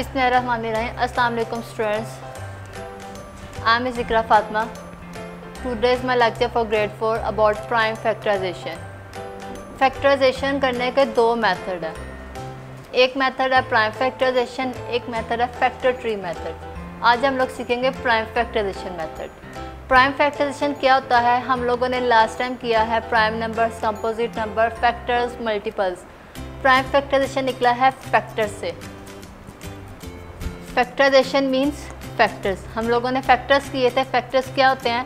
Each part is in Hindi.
बिस्मिल्लाहिर्रहमानिर्रहीम। अस्सलाम वालेकुम students, I am Zikra Fatima. Today is my lecture for grade 4 about prime factorisation. Factorisation करने के दो मेथड है। एक मेथड है प्राइम फैक्टराइजेशन, एक मेथड है फैक्टर ट्री मेथड। आज हम लोग सीखेंगे prime factorisation method. Prime factorisation क्या होता है, हम लोगों ने लास्ट टाइम किया है prime numbers, composite number, factors, multiples. Prime factorization निकला है फैक्टर से। Factorization means factors. हम लोगों ने फैक्टर्स किए थे। फैक्टर्स क्या होते हैं,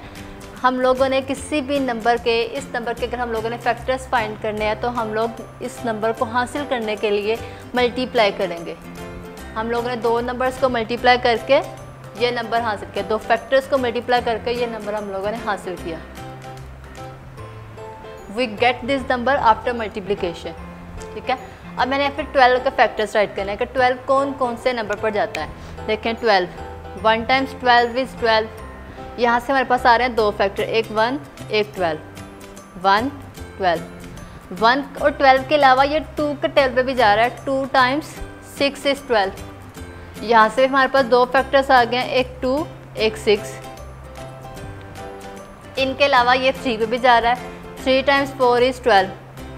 हम लोगों ने किसी भी नंबर के, इस नंबर के अगर हम लोगों ने फैक्टर्स फाइंड करने हैं तो हम लोग इस नंबर को हासिल करने के लिए मल्टीप्लाई करेंगे। हम लोगों ने दो नंबर्स को मल्टीप्लाई करके ये नंबर हासिल किया, दो फैक्टर्स को मल्टीप्लाई करके ये नंबर हम लोगों ने हासिल किया। We get this number after multiplication. ठीक है, अब मैंने फिर 12 के फैक्टर्स राइट करने हैं कि 12 कौन कौन से नंबर पर जाता है। देखें 12, 1 टाइम्स 12 इज़ 12। यहाँ से हमारे पास आ रहे हैं दो फैक्टर, एक 1 एक 12, 1 12। 1 और 12 के अलावा ये 2 के टेबल पे भी जा रहा है, 2 टाइम्स 6 इज़ 12। यहाँ से हमारे पास दो फैक्टर्स आ गए हैं, एक 2 एक 6। इनके अलावा ये 3 पे भी जा रहा है, 3 टाइम्स 4 इज़ 12।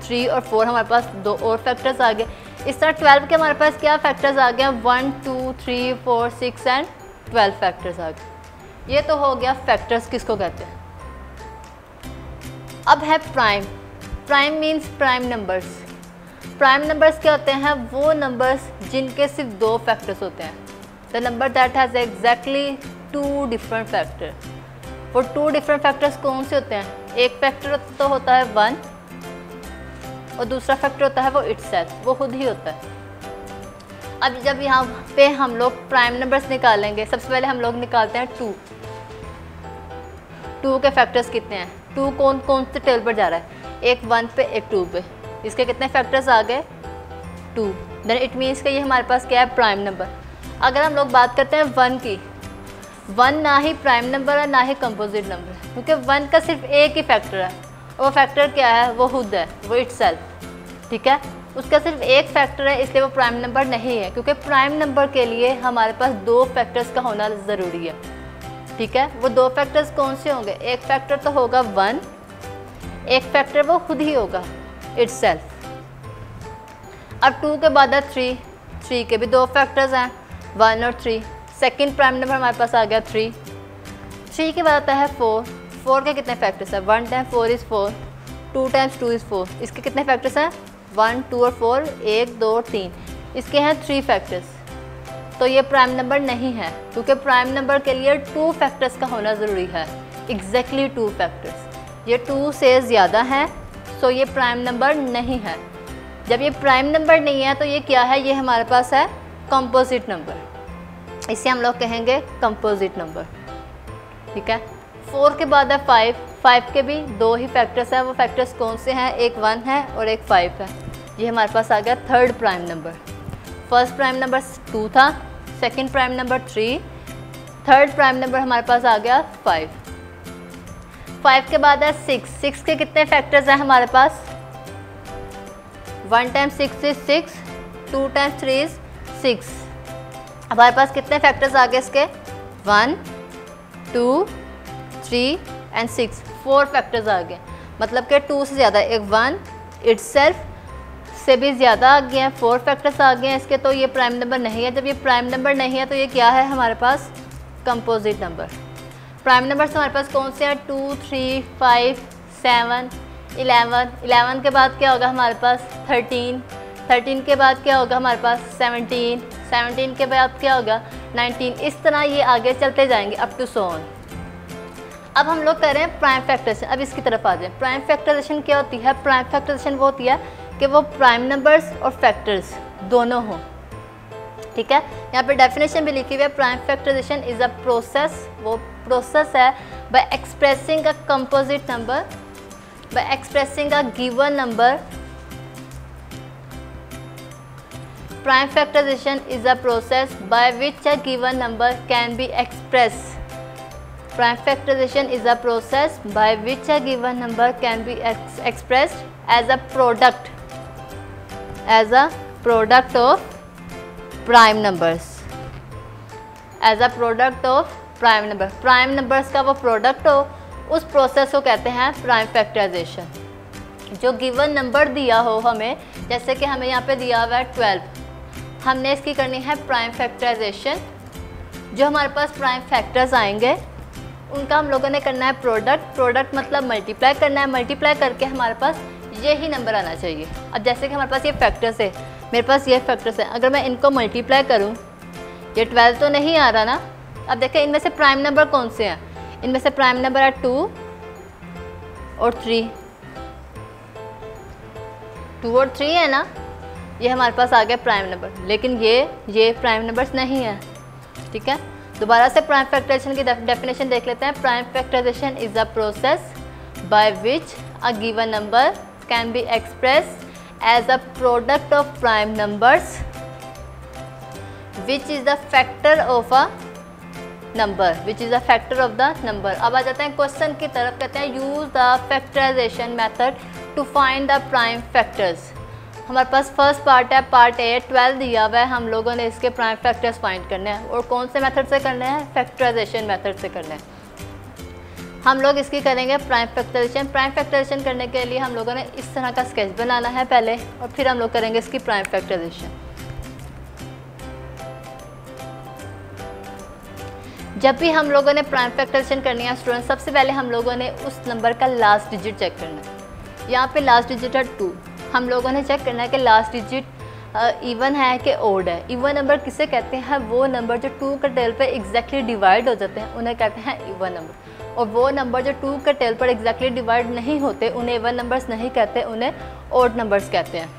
3 और 4 हमारे पास दो और फैक्टर्स आ गए। इस तरह 12 के हमारे पास क्या फैक्टर्स आ गए, 1 2 3 4 6 एंड 12 फैक्टर्स आ गए। ये तो हो गया फैक्टर्स किसको कहते हैं। अब है prime. Prime means prime numbers. Prime numbers क्या होते हैं, वो नंबर्स जिनके सिर्फ दो फैक्टर्स होते हैं। The number that has exactly 2 different factor. वो 2 डिफरेंट फैक्टर्स कौन से होते हैं, एक फैक्टर तो होता है 1 और दूसरा फैक्टर होता है वो इटसेल्फ, वो खुद ही होता है। अब जब यहाँ पे हम लोग प्राइम नंबर्स निकालेंगे, सबसे पहले हम लोग निकालते हैं 2। 2 के फैक्टर्स कितने हैं, 2 कौन कौन से टेबल पर जा रहा है, एक 1 पे एक 2 पे। इसके कितने फैक्टर्स आ गए, 2। देन इट मीन्स कि ये हमारे पास क्या है, प्राइम नंबर। अगर हम लोग बात करते हैं 1 की, 1 ना ही प्राइम नंबर है ना ही कंपोजिट नंबर है, क्योंकि 1 का सिर्फ एक ही फैक्टर है। वो फैक्टर क्या है, वो खुद है, वो इटसेल्फ। ठीक है, उसका सिर्फ एक फैक्टर है, इसलिए वो प्राइम नंबर नहीं है, क्योंकि प्राइम नंबर के लिए हमारे पास दो फैक्टर्स का होना ज़रूरी है। ठीक है, वो दो फैक्टर्स कौन से होंगे, एक फैक्टर तो होगा 1, एक फैक्टर वो खुद ही होगा, इटसेल्फ। अब 2 के बाद है 3। 3 के भी दो फैक्टर्स हैं, 1 और 3। सेकेंड प्राइम नंबर हमारे पास आ गया 3। 3 के बाद आता है 4। 4 के कितने फैक्टर्स हैं, 1 टाइम्स 4 इज़ 4, 2 टाइम्स 2 इज़ 4। इसके कितने फैक्टर्स हैं, 1 2 और 4, 1 2 और 3। इसके हैं 3 फैक्टर्स। तो ये प्राइम नंबर नहीं है, क्योंकि प्राइम नंबर के लिए 2 फैक्टर्स का होना ज़रूरी है, एग्जैक्टली 2 फैक्टर्स। ये 2 से ज़्यादा हैं, सो ये प्राइम नंबर नहीं है। जब ये प्राइम नंबर नहीं है तो ये क्या है, ये हमारे पास है कंपोजिट नंबर। इसे हम लोग कहेंगे कंपोजिट नंबर। ठीक है, 4 के बाद है 5। 5 के भी दो ही फैक्टर्स हैं, वो फैक्टर्स कौन से हैं, एक 1 है और एक 5 है। ये हमारे पास आ गया third prime number. First prime number 2 था, second prime number 3, third prime number हमारे पास आ गया 5। 5 के बाद है 6। 6 के कितने फैक्टर्स हैं हमारे पास, 1 टाइम्स 6 इज़ 6, 2 टाइम्स 3 इज़ 6। हमारे पास कितने फैक्टर्स आ गए इसके, 1 2 3 एंड 6, 4 फैक्टर्स आ गए। मतलब कि 2 से ज़्यादा, एक 1 इटसेल्फ से भी ज़्यादा आ गए हैं, 4 फैक्टर्स आ गए हैं इसके। तो ये प्राइम नंबर नहीं है। जब ये प्राइम नंबर नहीं है तो ये क्या है हमारे पास, कंपोजिट नंबर। प्राइम नंबर्स हमारे पास कौन से हैं, 2 3 5 7 11। 11 के बाद क्या होगा हमारे पास, 13। 13 के बाद क्या होगा हमारे पास, 17। 17 के बाद क्या होगा, 19। इस तरह ये आगे चलते जाएंगे अप टू सो ऑन। अब हम लोग कर रहे हैं प्राइम फैक्टराइजेशन। अब इसकी तरफ आ जाए। प्राइम फैक्टराइजेशन क्या होती है, प्राइम फैक्टराइजेशन वो होती है कि वो प्राइम नंबर्स और फैक्टर्स दोनों हों। ठीक है, यहाँ पे डेफिनेशन भी लिखी हुई है, prime factorization is a process, वो प्रोसेस है by expressing a composite number, by expressing a given number. Prime factorization is a process by which a given number can be expressed. Prime factorization is a process by which a given number can be expressed as a product of prime numbers. As a product of prime number. Prime numbers का वो प्रोडक्ट हो, उस प्रोसेस को कहते हैं प्राइम फैक्टराइजेशन। जो गिवन नंबर दिया हो हमें, जैसे कि हमें यहाँ पे दिया हुआ है 12, हमने इसकी करनी है प्राइम फैक्टराइजेशन। जो हमारे पास प्राइम फैक्टर्स आएंगे उनका हम लोगों ने करना है प्रोडक्ट। प्रोडक्ट मतलब मल्टीप्लाई करना है, मल्टीप्लाई करके हमारे पास यही नंबर आना चाहिए। अब जैसे कि हमारे पास ये फैक्टर्स है, मेरे पास ये फैक्टर्स है, अगर मैं इनको मल्टीप्लाई करूँ, ये 12 तो नहीं आ रहा ना। अब देखें इनमें से प्राइम नंबर कौन से हैं, इनमें से प्राइम नंबर है 2 और 3। 2 और 3 है ना, ये हमारे पास आ गया प्राइम नंबर, लेकिन ये प्राइम नंबर्स नहीं है। ठीक है, दोबारा से प्राइम फैक्टराइजेशन की डेफिनेशन देख लेते हैं। Prime factorisation is a process by which a given number can be express as a product of prime numbers which is the factor of a number, which is the factor of the number. अब आ जाते हैं क्वेश्चन की तरफ, कहते हैं use the factorization method to find the prime factors. हमारे पास फर्स्ट पार्ट है, पार्ट ए, 12 दिया हुआ है, हम लोगों ने इसके प्राइम फैक्टर्स फाइंड करने हैं। और कौन से मेथड से करने हैं, फैक्टराइजेशन मेथड से करने हैं। हम लोग इसकी करेंगे प्राइम फैक्टराइजेशन। प्राइम फैक्टराइजेशन करने के लिए हम लोगों ने इस तरह का स्केच बनाना है पहले, और फिर हम लोग करेंगे इसकी प्राइम फैक्टराइजेशन। जब भी हम लोगों ने प्राइम फैक्टराइजेशन करनी है स्टूडेंट, सबसे पहले हम लोगों ने उस नंबर का लास्ट डिजिट चेक करना है। यहाँ पे लास्ट डिजिट है 2, हम लोगों ने चेक करना है कि लास्ट डिजिट इवन है कि ओड है। इवन नंबर किसे कहते हैं, वो नंबर जो 2 के टेल पर एग्जैक्टली डिवाइड हो जाते हैं उन्हें कहते हैं इवन नंबर। और वो नंबर जो 2 के टेल पर एग्जैक्टली डिवाइड नहीं होते उन्हें इवन नंबर्स नहीं कहते, उन्हें ओड नंबर्स कहते हैं।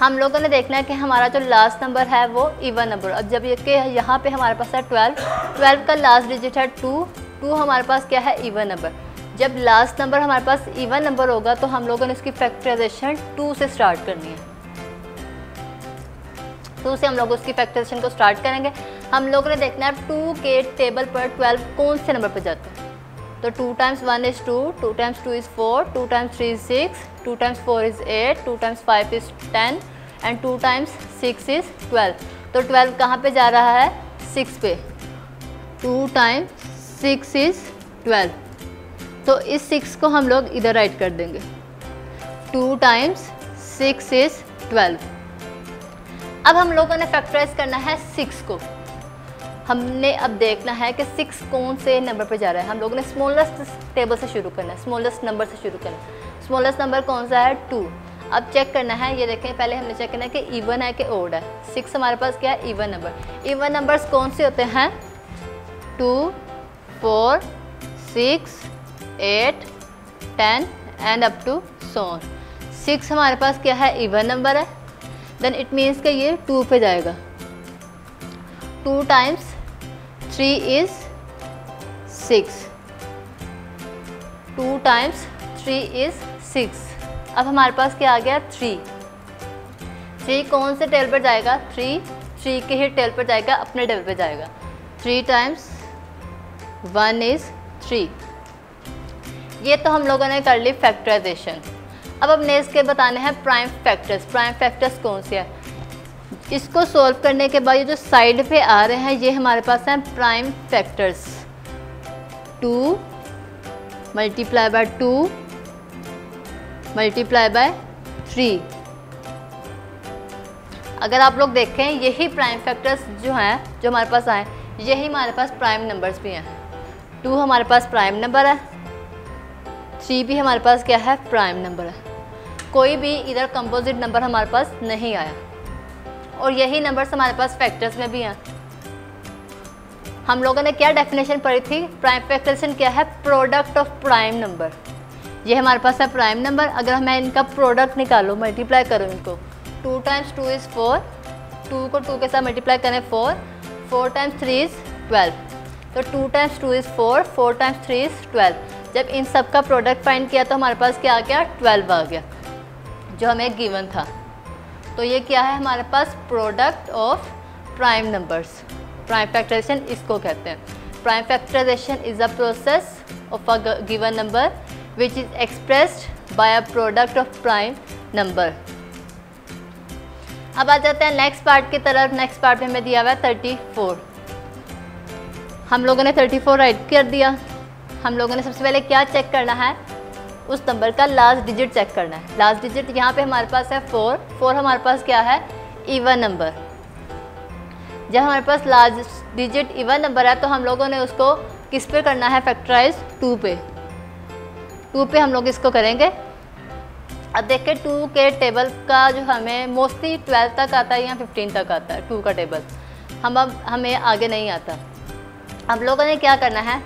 हम लोगों ने देखना है कि हमारा जो लास्ट नंबर है वो इवन नंबर। अब जब ये कि यहाँ पे हमारे पास है 12 का लास्ट डिजिट है 2 हमारे पास क्या है, इवन नंबर। जब लास्ट नंबर हमारे पास इवन नंबर होगा तो हम लोगों ने इसकी फैक्टराइजेशन 2 से स्टार्ट करनी है। 2 से हम लोग उसकी फैक्टराइजेशन को स्टार्ट करेंगे। हम लोगों ने देखना है 2 के टेबल पर 12 कौन से नंबर पर जाता है। तो 2 times 1 is 2, 2 times 2 is 4, 2 times 3 is 6, 2 times 4 is 8, 2 times 5 is 10 and 2 times 6 is 12। तो 12 कहाँ पे जा रहा है, 6 पे। 2 times 6 is 12, तो इस 6 को हम लोग इधर राइट कर देंगे। 2 times 6 is 12। अब हम लोगों ने फैक्टराइज करना है 6 को। हमने अब देखना है कि 6 कौन से नंबर पे जा रहा है। हम लोगों ने स्मॉलेस्ट टेबल से शुरू करना है, स्मॉलेस्ट नंबर से शुरू करना है। स्मॉलेस्ट नंबर कौन सा है, 2। अब चेक करना है, ये देखें पहले हमने चेक करना है कि इवन है कि ओड है। 6 हमारे पास क्या है, इवन नंबर। इवन नंबर्स कौन से होते हैं, 2, 4, 6, 8, 10 and up to so on. 6 हमारे पास क्या है, इवन नंबर है। देन इट मीन्स कि ये 2 पे जाएगा। 2 times 3 is 6, 2 times 3 is 6। अब हमारे पास क्या आ गया, 3 कौन से टेल पर जाएगा, 3 के ही टेल पर जाएगा, अपने टेल पर जाएगा। 3 times 1 is 3। ये तो हम लोगों ने कर ली फैक्टराइजेशन। अब हमने इसके बताने हैं प्राइम फैक्टर्स। प्राइम फैक्टर्स कौन से हैं, इसको सॉल्व करने के बाद ये जो साइड पे आ रहे हैं ये हमारे पास हैं prime factors. 2 multiply by 2 multiply by 3। अगर आप लोग देखें यही प्राइम फैक्टर्स जो हैं, जो हमारे पास आए, यही हमारे पास प्राइम नंबर्स भी हैं। 2 हमारे पास प्राइम नंबर है, 3 भी हमारे पास क्या है, प्राइम नंबर है। कोई भी इधर कंपोजिट नंबर हमारे पास नहीं आया। और यही नंबर्स हमारे पास फैक्टर्स में भी हैं। हम लोगों ने क्या डेफिनेशन पढ़ी थी, प्राइम फैक्टराइजेशन क्या है, प्रोडक्ट ऑफ प्राइम नंबर। ये हमारे पास है प्राइम नंबर। अगर मैं इनका प्रोडक्ट निकालूँ, मल्टीप्लाई करूँ इनको, 2 times 2 is 4, 2 को 2 के साथ मल्टीप्लाई करें 4, 4 times 3 is 12। तो 2 times 2 is 4, 4 times 3 is 12। जब इन सब का प्रोडक्ट फाइंड किया तो हमारे पास क्या आ गया, 12 आ गया, जो हमें गिवन था। तो ये क्या है हमारे पास, product of prime numbers. Prime factorisation इसको कहते हैं। Prime factorisation is a process of a given number which is expressed by a product of prime number. अब आ जाते हैं नेक्स्ट पार्ट की तरफ। नेक्स्ट पार्ट में हमें दिया हुआ है 34। हम लोगों ने 34 राइट कर दिया। हम लोगों ने सबसे पहले क्या चेक करना है, उस नंबर का लास्ट डिजिट चेक करना है। लास्ट डिजिट यहाँ पे हमारे पास है 4 हमारे पास क्या है, इवन नंबर। जब हमारे पास लास्ट डिजिट इवन नंबर है तो हम लोगों ने उसको किस पे करना है, फैक्टराइज 2 पे। 2 पे हम लोग इसको करेंगे। अब देखिए 2 के टेबल का जो हमें मोस्टली 12 तक आता है या 15 तक आता है 2 का टेबल, हमें आगे नहीं आता। हम लोगों ने क्या करना है,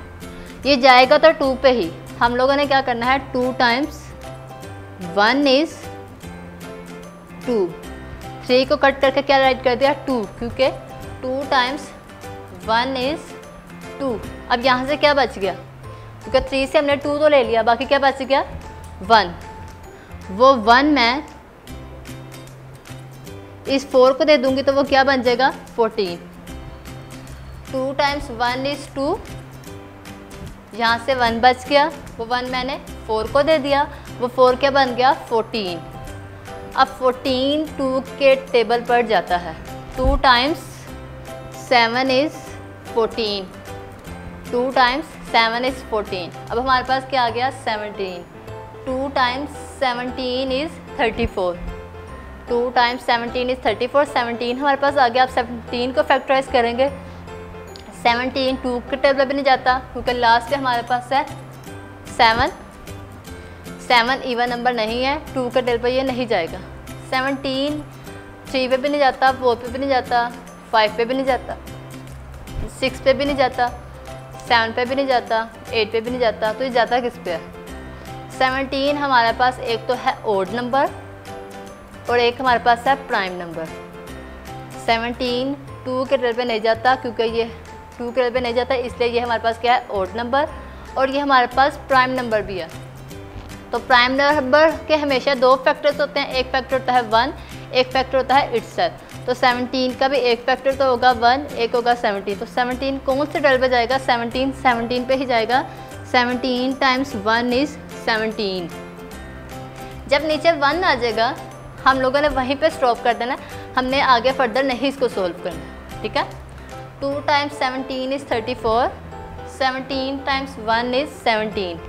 ये जाएगा तो 2 पे ही। हम लोगों ने क्या करना है, 2 टाइम्स 1 इज़ 2। 3 को कट करके क्या राइट कर दिया, 2, क्योंकि 2 टाइम्स 1 इज़ 2। अब यहाँ से क्या बच गया, क्योंकि 3 से हमने 2 तो ले लिया, बाकी क्या बच गया, 1। वो 1 मैं इस 4 को दे दूंगी तो वो क्या बन जाएगा, 14। 2 टाइम्स 1 इज़ 2, यहाँ से 1 बच गया, वो 1 मैंने 4 को दे दिया, वो 4 क्या बन गया, 14। अब 14 2 के टेबल पर जाता है। 2 टाइम्स 7 इज़ 14। 2 times 7 is 14। अब हमारे पास क्या आ गया, 17। 2 टाइम्स 17 इज़ 34। 2 times 17 is 34। 17 हमारे पास आ गया। अब 17 को फैक्टराइज करेंगे। 17 2 के टेबल भी नहीं जाता, क्योंकि लास्ट पे हमारे पास है 7। 7 इवन नंबर नहीं है, 2 के टेबल पर ये नहीं जाएगा। 17 3 पे भी नहीं जाता, 4 पे भी नहीं जाता, 5 पे भी नहीं जाता, 6 पे भी नहीं जाता, 7 पे भी नहीं जाता, 8 पे भी नहीं जाता। तो ये जाता किस पे है, 17 हमारे पास एक तो है ओड नंबर और एक हमारे पास है प्राइम नंबर। 17 2 के टेबल पे नहीं जाता, क्योंकि ये 2 के टेबल पे नहीं जाता, इसलिए ये हमारे पास क्या है, ओड नंबर, और ये हमारे पास प्राइम नंबर भी है। तो प्राइम नंबर के हमेशा 2 फैक्टर्स होते हैं, एक फैक्टर होता है 1, एक फैक्टर होता है इटसेल्फ। तो 17 का भी एक फैक्टर तो होगा 1, एक होगा 17। तो 17 कौन से टेबल पे जाएगा, 17 पे ही जाएगा। 17 टाइम्स 1 इज़ 17। जब नीचे 1 आ जाएगा हम लोगों ने वहीं पे स्टॉप कर देना, हमने आगे फर्दर नहीं इसको सोल्व करना, ठीक है। 2 टाइम्स 17 इज़ 34। 17 times 1 is 17।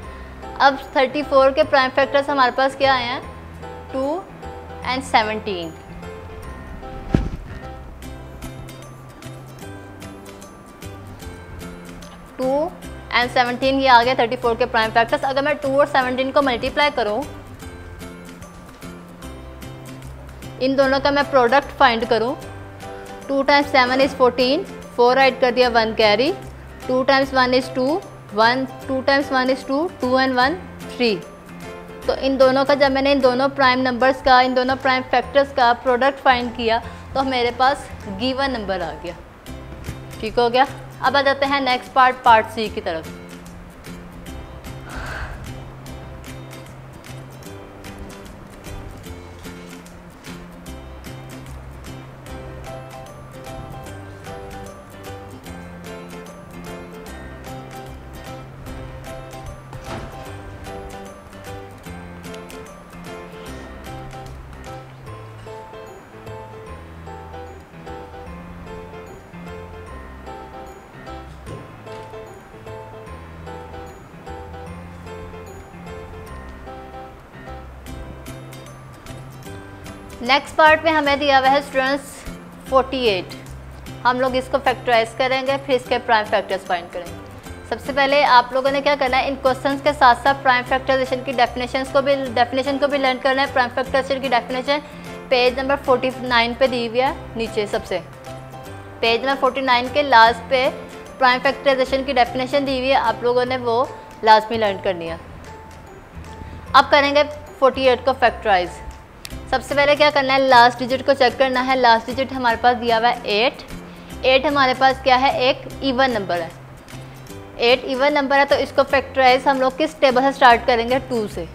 अब 34 के प्राइम फैक्टर्स हमारे पास क्या आए हैं, 2 एंड 17। 2 एंड 17 ये आ गया 34 के प्राइम फैक्टर्स। अगर मैं 2 और 17 को मल्टीप्लाई करूं, इन दोनों का मैं प्रोडक्ट फाइंड करूं, 2 टाइम्स 7 इज़ 14, 4 ऐड कर दिया, 1 carry. 2 times 1 is 2, 1 2 times 1 is 2, 2 and 1 3। तो इन दोनों का जब मैंने इन दोनों प्राइम नंबर्स का, इन दोनों प्राइम फैक्टर्स का प्रोडक्ट फाइंड किया तो मेरे पास गिवन नंबर आ गया, ठीक हो गया। अब आ जाते हैं नेक्स्ट पार्ट सी की तरफ। नेक्स्ट पार्ट में हमें दिया हुआ है स्टूडेंट्स 48। हम लोग इसको फैक्टराइज करेंगे, फिर इसके प्राइम फैक्टर्स फाइंड करेंगे। सबसे पहले आप लोगों ने क्या करना है, इन क्वेश्चंस के साथ साथ प्राइम फैक्टराइजेशन की डेफिनेशन को भी लर्न करना है। प्राइम फैक्टराइजेशन की डेफिनेशन पेज नंबर 49 पे दी हुई है, नीचे सबसे पेज नंबर 49 के लास्ट पे प्राइम फैक्टराइजेशन की डेफिनेशन दी हुई है, आप लोगों ने वो लास्ट में लर्न करनी है। अब करेंगे 48 को फैक्टराइज। सबसे पहले क्या करना है, लास्ट डिजिट को चेक करना है। लास्ट डिजिट हमारे पास दिया हुआ है 8। 8 हमारे पास क्या है, एक इवन नंबर है। 8 इवन नंबर है, तो इसको फैक्टराइज हम लोग किस टेबल से स्टार्ट करेंगे, 2 से।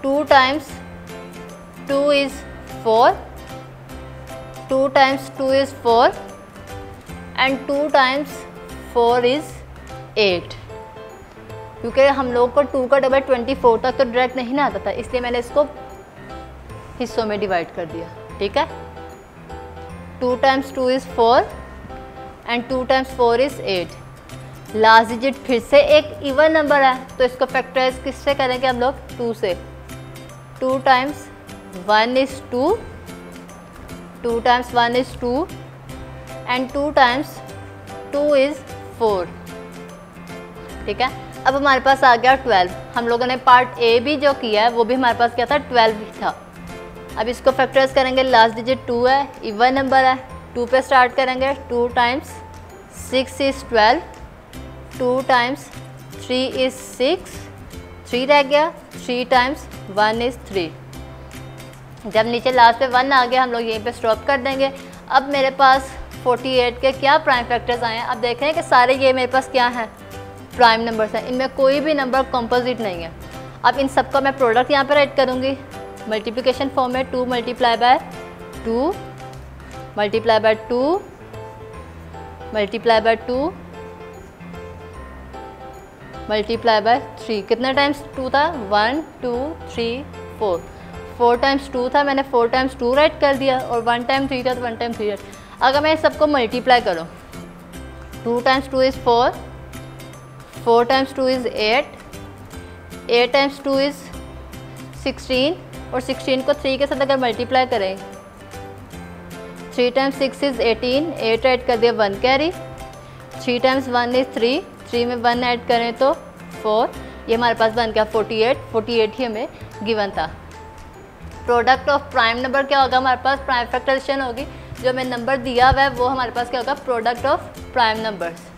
2 times 2 is 4, 2 times 2 is 4 and 2 times 4 is 8। क्योंकि हम लोग को 2 का टेबल 24 तक तो डायरेक्ट नहीं ना आता था, इसलिए मैंने इसको हिस्सों में डिवाइड कर दिया, ठीक है। 2 times 2 is 4 and 2 times 4 is 8। Last digit फिर से एक इवन नंबर है तो इसको फैक्टराइज किससे करेंगे हम लोग? 2 से। 2 times 1 is 2, 2 times 1 is 2 and 2 times 2 is 4। ठीक है, अब हमारे पास आ गया 12। हम लोगों ने पार्ट ए भी जो किया है वो भी हमारे पास क्या था? 12 ही था। अब इसको फैक्टराइज करेंगे, लास्ट डिजिट 2 है, इवन नंबर है, 2 पे स्टार्ट करेंगे। 2 टाइम्स 6 इज़ 12, 2 टाइम्स 3 इज़ 6, 3 रह गया, 3 टाइम्स 1 इज़ 3। जब नीचे लास्ट पे 1 आ गया हम लोग यहीं पे स्टॉप कर देंगे। अब मेरे पास 48 के क्या प्राइम फैक्टर्स आए हैं? अब देख रहे हैं कि सारे ये मेरे पास क्या हैं? प्राइम नंबर्स हैं, इनमें कोई भी नंबर कंपोजिट नहीं है। अब इन सबका मैं प्रोडक्ट यहाँ पे राइट करूँगी मल्टीप्लिकेशन फॉर्म में। 2 multiply by 2 multiply by 2 multiply by 2 multiply by 3। कितने टाइम्स 2 था? 1 2 3 4। 4 टाइम्स 2 था, मैंने 4 टाइम्स 2 राइट कर दिया, और 1 टाइम 3 था तो 1 टाइम 3 राइट। अगर मैं सबको मल्टीप्लाई करूँ, 2 times 2 is 4, 4 times 2 is 8, 8 times 2 is 16, और 16 को 3 के साथ अगर मल्टीप्लाई करें, 3 टाइम्स 6 इज़ 18, 8 ऐड कर दिया 1 कैरी, 3 टाइम्स 1 इज़ 3, 3 में 1 ऐड करें तो 4। ये हमारे पास बन गया 48, 48 ही हमें गिवन था। प्रोडक्ट ऑफ प्राइम नंबर क्या होगा? हमारे पास प्राइम फैक्टराइजेशन होगी, जो हमें नंबर दिया हुआ है वो हमारे पास क्या होगा? Product of prime numbers.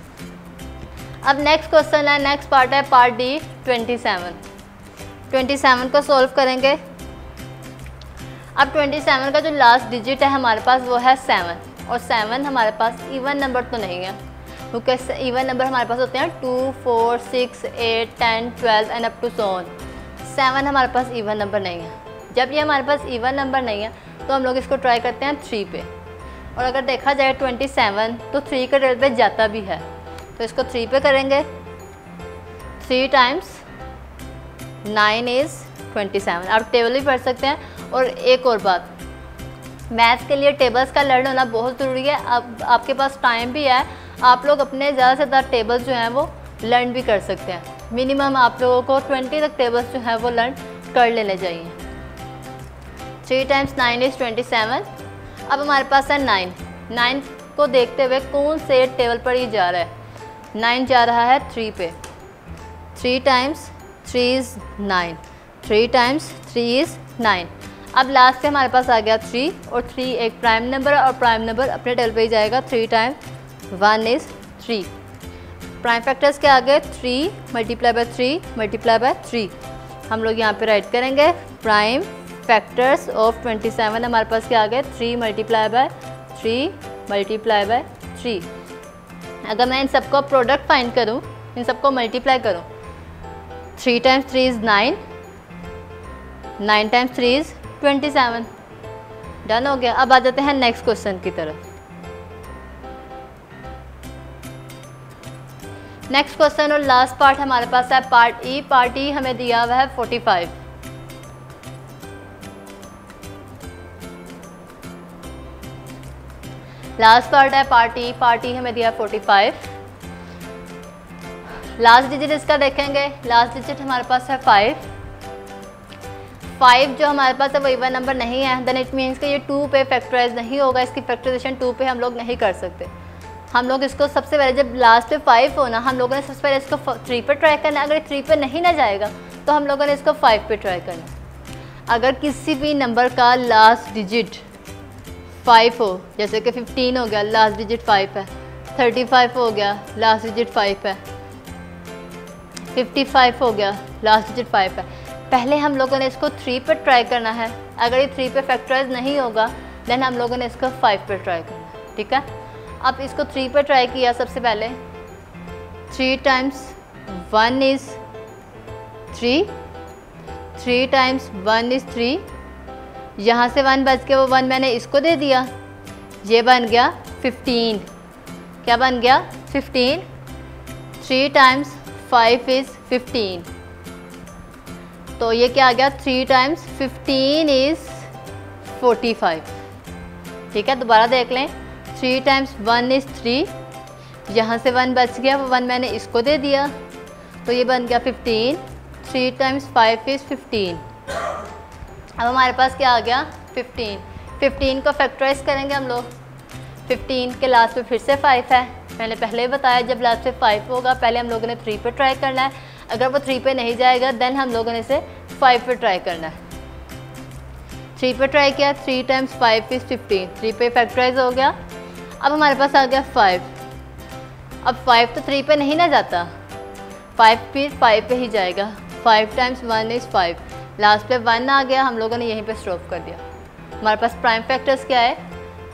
अब नेक्स्ट क्वेश्चन है, नेक्स्ट पार्ट है पार्ट डी 27। 27 को सॉल्व करेंगे। अब 27 का जो लास्ट डिजिट है हमारे पास वो है 7, और 7 हमारे पास इवन नंबर तो नहीं है, क्योंकि इवन नंबर हमारे पास होते हैं 2 4 6 8 10 12 and up to so on. 7 हमारे पास इवन नंबर नहीं है। जब ये हमारे पास इवन नंबर नहीं है तो हम लोग इसको ट्राई करते हैं 3 पे, और अगर देखा जाए 27 तो 3 के टेबल पे जाता भी है, तो इसको 3 पे करेंगे। 3 टाइम्स 9 इज़ 27। आप टेबल भी पढ़ सकते हैं। और एक और बात, मैथ्स के लिए टेबल्स का लर्न होना बहुत ज़रूरी है। अब आपके पास टाइम भी है, आप लोग अपने ज़्यादा से ज़्यादा टेबल्स जो हैं वो लर्न भी कर सकते हैं। मिनिमम आप लोगों को 20 तक टेबल्स जो हैं वो लर्न कर लेने चाहिए। 3 टाइम्स 9 इज़ 27। अब हमारे पास है 9 को देखते हुए कौन से टेबल पर ही जा रहा है? 9 जा रहा है 3 पे। 3 टाइम्स 3 इज़ 9, 3 टाइम्स 3 इज़ 9। अब लास्ट से हमारे पास आ गया 3, और 3 एक प्राइम नंबर है, और प्राइम नंबर अपने टेबल पे ही जाएगा। 3 टाइम्स 1 इज़ 3। प्राइम फैक्टर्स के आगे 3 मल्टीप्लाई बाय 3 मल्टीप्लाई बाय 3 हम लोग यहाँ पे राइट करेंगे। प्राइम फैक्टर्स ऑफ 27 हमारे पास क्या आ गए? 3 मल्टीप्लाई बाय 3 मल्टीप्लाई बाय 3। अगर मैं इन सबको प्रोडक्ट फाइंड करूँ, इन सबको मल्टीप्लाई करूँ, 3 times 3 is 9, 9 times 3 is 27। Done हो गया। अब आ जाते हैं नेक्स्ट क्वेश्चन की तरफ। नेक्स्ट क्वेश्चन और लास्ट पार्ट हमारे पास है पार्ट ई। पार्ट ई हमें दिया हुआ है 45। लास्ट पार्ट है पार्ट ई। पार्ट ई हमें दिया 45। लास्ट डिजिट इसका देखेंगे, लास्ट डिजिट हमारे पास है 5। 5 जो हमारे पास है वो इवन नंबर नहीं है, देन इट मीन्स कि ये 2 पे फैक्टराइज नहीं होगा। इसकी फैक्टराइजेशन 2 पे हम लोग नहीं कर सकते। हम लोग इसको सबसे पहले, जब लास्ट पे 5 हो ना, हम लोगों ने सबसे पहले इसको 3 पे ट्राई करना है। अगर 3 पे नहीं ना जाएगा तो हम लोगों ने इसको 5 पे ट्राई करना है। अगर किसी भी नंबर का लास्ट डिजिट 5 हो, जैसे कि 15 हो गया, लास्ट डिजिट 5 है। 35 हो गया, लास्ट डिजिट 5 है। 55 हो गया, लास्ट डिजिट 5 है। पहले हम लोगों ने इसको 3 पे ट्राई करना है। अगर ये 3 पे फैक्टराइज नहीं होगा देन हम लोगों ने इसको 5 पे ट्राई करना है। ठीक है, अब इसको 3 पे ट्राई किया। सबसे पहले 3 टाइम्स 1 इज़ 3, 3 टाइम्स 1 इज़ 3। यहाँ से 1 बच के वो 1 मैंने इसको दे दिया, ये बन गया 15। क्या बन गया? 15। 3 टाइम्स 5 इज़ 15, तो ये क्या आ गया? 3 टाइम्स 15 इज़ 45। ठीक है, दोबारा देख लें। 3 टाइम्स 1 इज़ 3, यहाँ से 1 बच गया, वो 1 मैंने इसको दे दिया, तो ये बन गया 15। 3 × 5 इज़ 15। अब हमारे पास क्या आ गया 15। 15 को फैक्टराइज करेंगे हम लोग। 15 के लास्ट पे फिर से 5 है, मैंने पहले ही बताया जब लास्ट पे 5 होगा पहले हम लोगों ने 3 पे ट्राई करना है, अगर वो 3 पे नहीं जाएगा देन हम लोगों ने इसे 5 पे ट्राई करना है। 3 पे ट्राई किया, 3 × 5 इज़ 15, 3 पे फैक्टराइज हो गया। अब हमारे पास आ गया 5। अब 5 तो 3 पे नहीं ना जाता, 5 फिर 5 पे ही जाएगा। 5 × 1 इज़ 5, लास्ट पे 1 आ गया, हम लोगों ने यहीं पे स्टॉप कर दिया। हमारे पास प्राइम फैक्टर्स क्या है,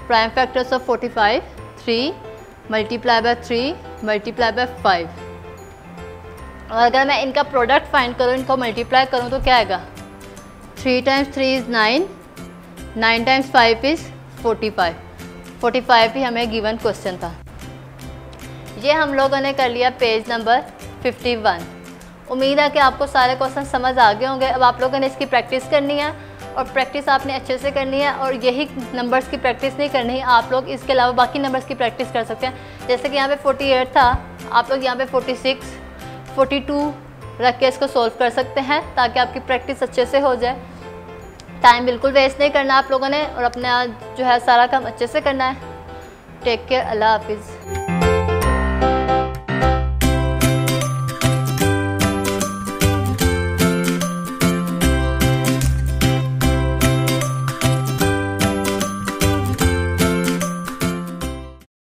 prime factors of 45, 3 multiply by 3 multiply by 5। और अगर मैं इनका प्रोडक्ट फाइंड करूँ, इनको मल्टीप्लाई करूँ तो क्या आएगा, 3 × 3 इज़ 9, 9 × 5 इज़ 45। 45 ही हमें गिवन क्वेश्चन था। ये हम लोगों ने कर लिया पेज नंबर 51। उम्मीद है कि आपको सारे क्वेश्चन समझ आ गए होंगे। अब आप लोगों ने इसकी प्रैक्टिस करनी है और प्रैक्टिस आपने अच्छे से करनी है, और यही नंबर्स की प्रैक्टिस नहीं करनी है, आप लोग इसके अलावा बाकी नंबर्स की प्रैक्टिस कर सकते हैं। जैसे कि यहाँ पे 48 था, आप लोग यहाँ पे 46, 42 रख के इसको सोल्व कर सकते हैं ताकि आपकी प्रैक्टिस अच्छे से हो जाए। टाइम बिल्कुल वेस्ट नहीं करना आप लोगों ने, और अपना जो है सारा काम अच्छे से करना है। टेक केयर, अल्लाह हाफिज़।